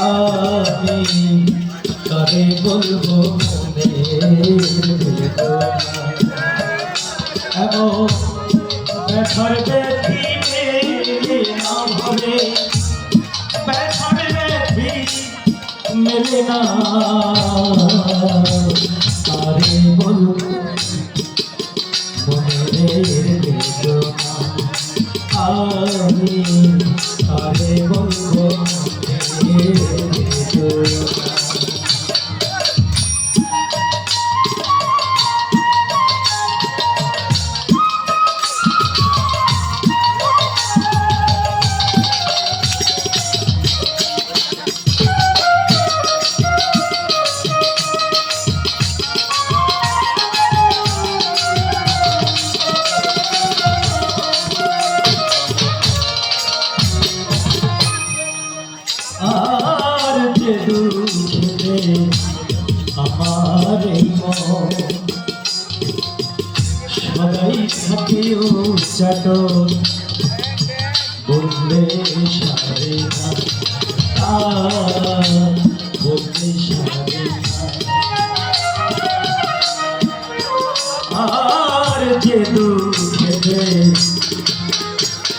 আমি কারে বলবো এমন ব্যথার ব্যথি না ভরে ব্যথার ব্যথি মেলে না কারে বলবো মনের বেদনা আমি কারে বলবো আর যে দুঃখে আমার এই মন সদাই থাকে উচ্চাটন বললে সারে না বললে সারে না আর যে দুঃখে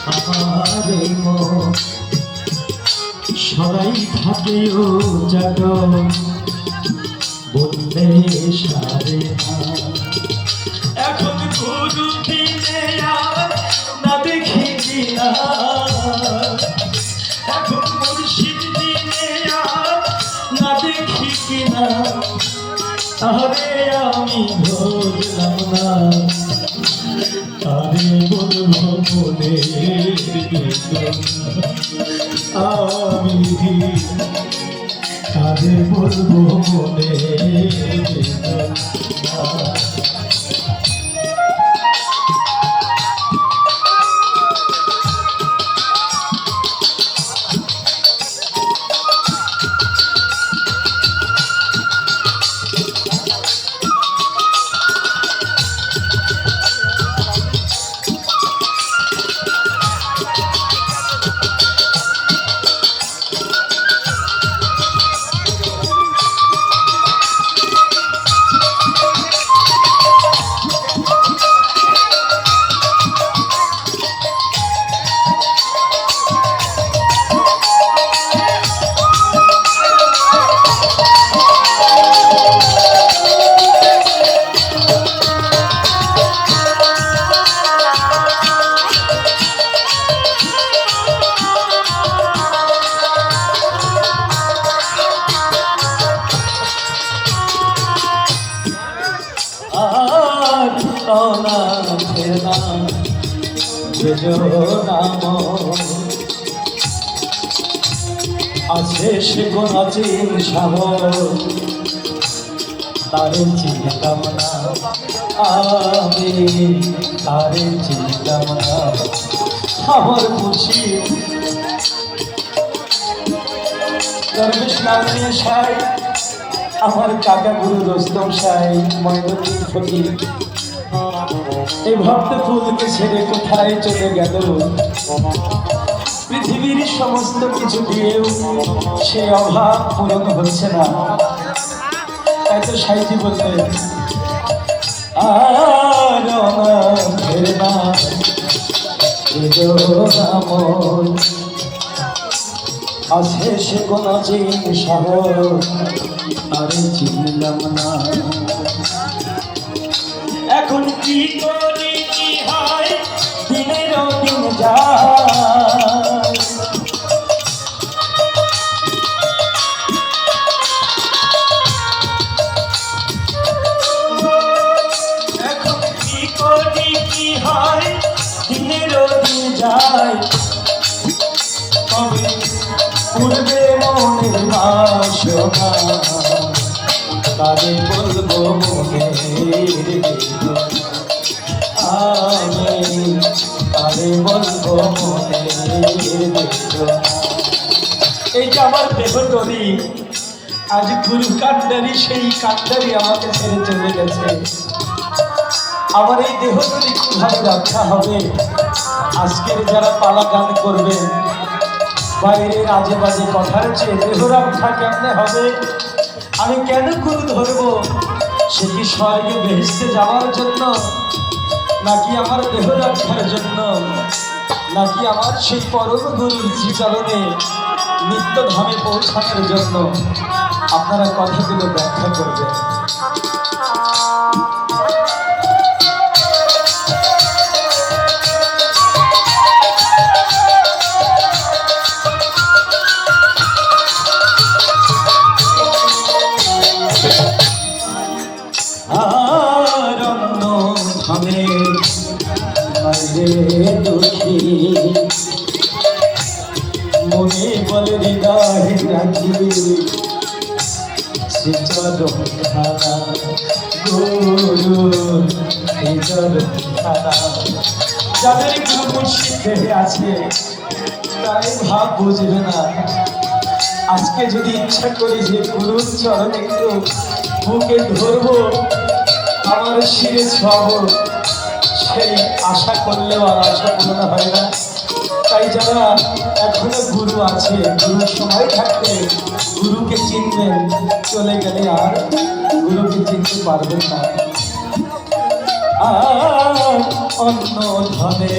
আমার এই মন সবাই থাকে ও জাগ বললে সারে না এখন গুরু দিনে আর না দেখি না এখন মুর্শিদ দিনে আর না দেখি কিনা তাহলে আমি ধরলাম না তারে বলবো মনে আমি তাদের বলবো মনে আছে সে কোনাচিন সাহস তারে চিনতাম না আমি তারে চিনতাম না আমার খুশি দরবেশ নামিয়ে সাই আমার কাকা গুরু রোস্তম সাই ময়নুদ্দিন ফকির এই ভক্ত ফুলকে ছেড়ে কোথায় চলে গেল পৃথিবীর সমস্ত কিছু দিয়েও সে অভাব পূরণ হচ্ছে না তাই তো সাইজি বললেন আর না আছে সে কোন সাহস আরে চিনলাম না এখন কি করি কি হয় দিনের দিন যায় এখন কি করি কি হয় দিনের দিন যায় তবে পূর্বে মনের বাসনা তারে বলবো মনের আমি তারে বলবো মনের এই যে আমার দেহতরি আজ গুরু কান্ডারি সেই কান্ডারি আমাকে ছেড়ে চলে গেছে আমার এই দেহতরি কিভাবে রক্ষা হবে আজকের যারা পালা গান করবেন বাইরের আজে বাজে কথার চেয়ে দেহ রক্ষা কেমনে হবে? আমি কেন গুরু ধরবো? সে কি স্বর্গে বেহেশতে যাওয়ার জন্য, নাকি আমার দেহ রক্ষার জন্য, নাকি আমার সেই পরম গুরুর শ্রীচরণে নিত্য ধামে পৌঁছানোর জন্য? আপনারা কথাগুলো ব্যাখ্যা করবেন। দুঃখী মনে বলে হৃদয় রাখি শ্রীচরণখানা গুরু শ্রীচরণখানা। যাদের গুরু শিখে আছে তাই ভাব বুঝবে না। আজকে যদি ইচ্ছা করি যে গুরুর চরণ একটু বুকে ধরবো, আমার শিরে ছোঁয়াবো, সেই আশা করলেও আর আশা পূরণ হয় না। তাই যারা এখনো গুরু আছে, গুরুর সময় থাকতে গুরুকে চিনবেন, চলে গেলে আর গুরুকে চিনতে পারবেন না। আর অন্য ধনে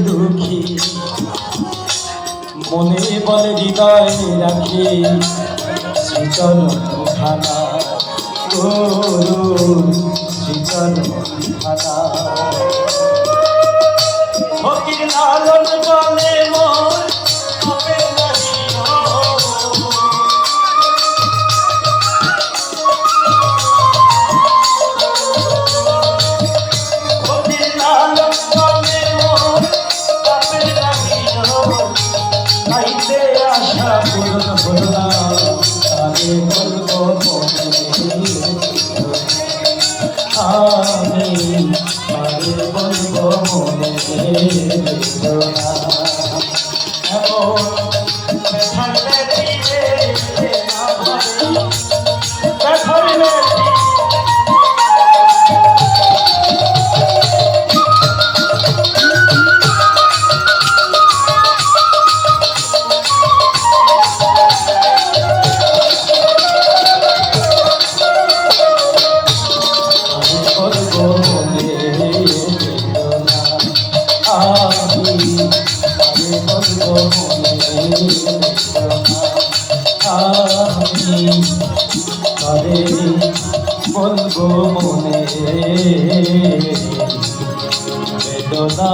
দুঃখী মনে বলে হৃদয় রাখি শ্রীচরণখানা গুরু শ্রীচরণখানা। ফকির লালন বলে মোর হবে নাহি ফকির লালন বলে মোর হবে নাহি তাইতে আশা পূরণ হলো না। তারে বলবো আমি তারে বলবো মনে বেদনা। এমন ব্যথার দিলে না ভাবে ব্যথার তারে বলবো মনে বেদনা।